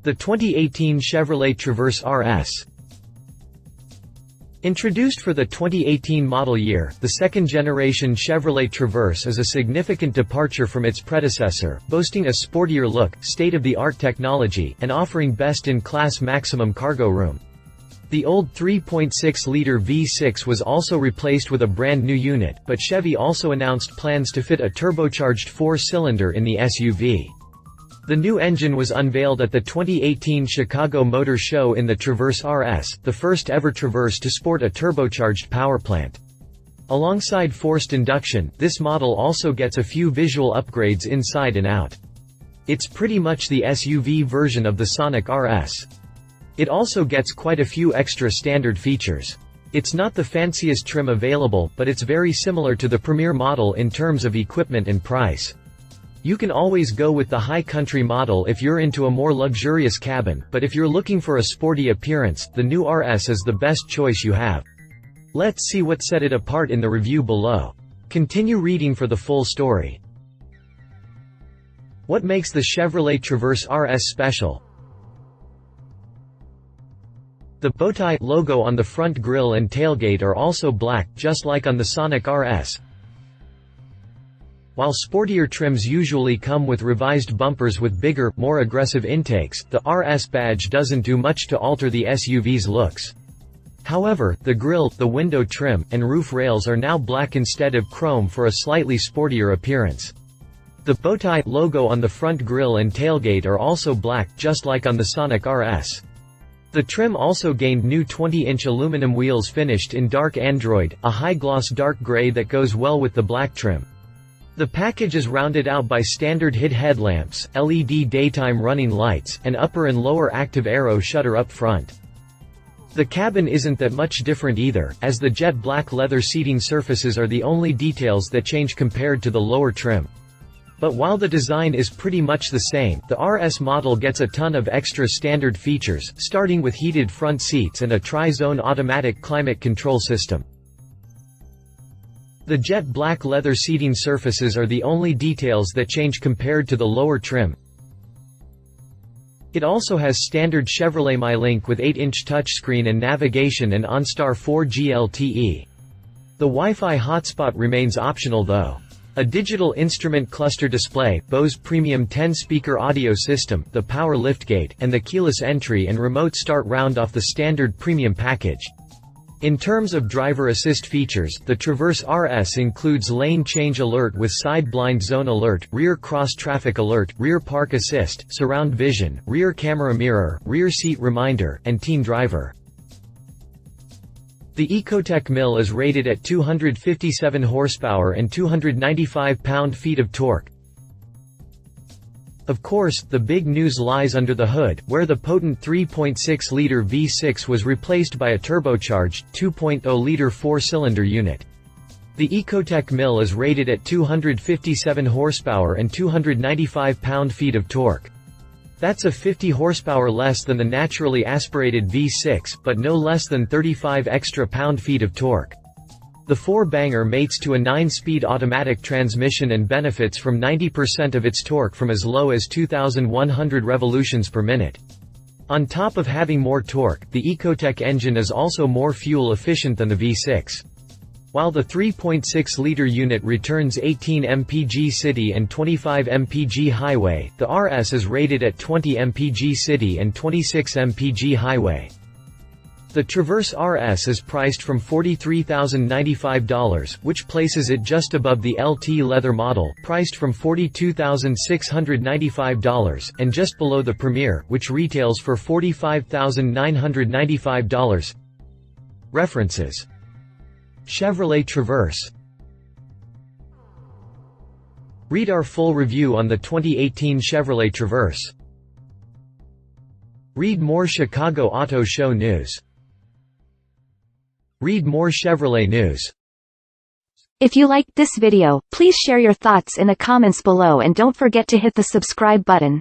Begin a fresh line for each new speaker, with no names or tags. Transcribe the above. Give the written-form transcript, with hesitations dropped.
The 2018 Chevrolet Traverse RS. Introduced for the 2018 model year, the second-generation Chevrolet Traverse is a significant departure from its predecessor, boasting a sportier look, state-of-the-art technology, and offering best-in-class maximum cargo room. The old 3.6-liter V6 was also replaced with a brand-new unit, but Chevy also announced plans to fit a turbocharged four-cylinder in the SUV. The new engine was unveiled at the 2018 Chicago Motor Show in the Traverse RS, the first ever Traverse to sport a turbocharged powerplant. Alongside forced induction, this model also gets a few visual upgrades inside and out. It's pretty much the SUV version of the Sonic RS. It also gets quite a few extra standard features. It's not the fanciest trim available, but it's very similar to the Premier model in terms of equipment and price. You can always go with the high country model if you're into a more luxurious cabin, but if you're looking for a sporty appearance, the new RS is the best choice you have. Let's see what set it apart in the review below. Continue reading for the full story. What makes the Chevrolet Traverse RS special? The bowtie logo on the front grille and tailgate are also black, just like on the Sonic RS. While sportier trims usually come with revised bumpers with bigger, more aggressive intakes, the RS badge doesn't do much to alter the SUV's looks. However, the grille, the window trim, and roof rails are now black instead of chrome for a slightly sportier appearance. The bowtie logo on the front grille and tailgate are also black, just like on the Sonic RS. The trim also gained new 20-inch aluminum wheels finished in dark android, a high-gloss dark gray that goes well with the black trim. The package is rounded out by standard HID headlamps, LED daytime running lights, and upper and lower active aero shutter up front. The cabin isn't that much different either, as the jet black leather seating surfaces are the only details that change compared to the lower trim. But while the design is pretty much the same, the RS model gets a ton of extra standard features, starting with heated front seats and a tri-zone automatic climate control system. The jet black leather seating surfaces are the only details that change compared to the lower trim. It also has standard Chevrolet MyLink with 8-inch touchscreen and navigation and OnStar 4G LTE. The Wi-Fi hotspot remains optional though. A digital instrument cluster display, Bose Premium 10-speaker audio system, the power liftgate, and the keyless entry and remote start round off the standard premium package. In terms of driver assist features, the Traverse RS includes lane change alert with side blind zone alert, rear cross traffic alert, rear park assist, surround vision, rear camera mirror, rear seat reminder, and teen driver. The Ecotec mill is rated at 257 horsepower and 295 pound-feet of torque. Of course, the big news lies under the hood, where the potent 3.6-liter V6 was replaced by a turbocharged, 2.0-liter four-cylinder unit. The Ecotec mill is rated at 257 horsepower and 295 pound-feet of torque. That's a 50 horsepower less than the naturally aspirated V6, but no less than 35 extra pound-feet of torque. The four-banger mates to a 9-speed automatic transmission and benefits from 90% of its torque from as low as 2,100 revolutions per minute. On top of having more torque, the Ecotec engine is also more fuel efficient than the V6. While the 3.6-liter unit returns 18 mpg city and 25 mpg highway, the RS is rated at 20 mpg city and 26 mpg highway. The Traverse RS is priced from $43,095, which places it just above the LT leather model, priced from $42,695, and just below the Premier, which retails for $45,995. References: Chevrolet Traverse. Read our full review on the 2018 Chevrolet Traverse. Read more Chicago Auto Show news. Read more Chevrolet news.
If you liked this video, please share your thoughts in the comments below and don't forget to hit the subscribe button.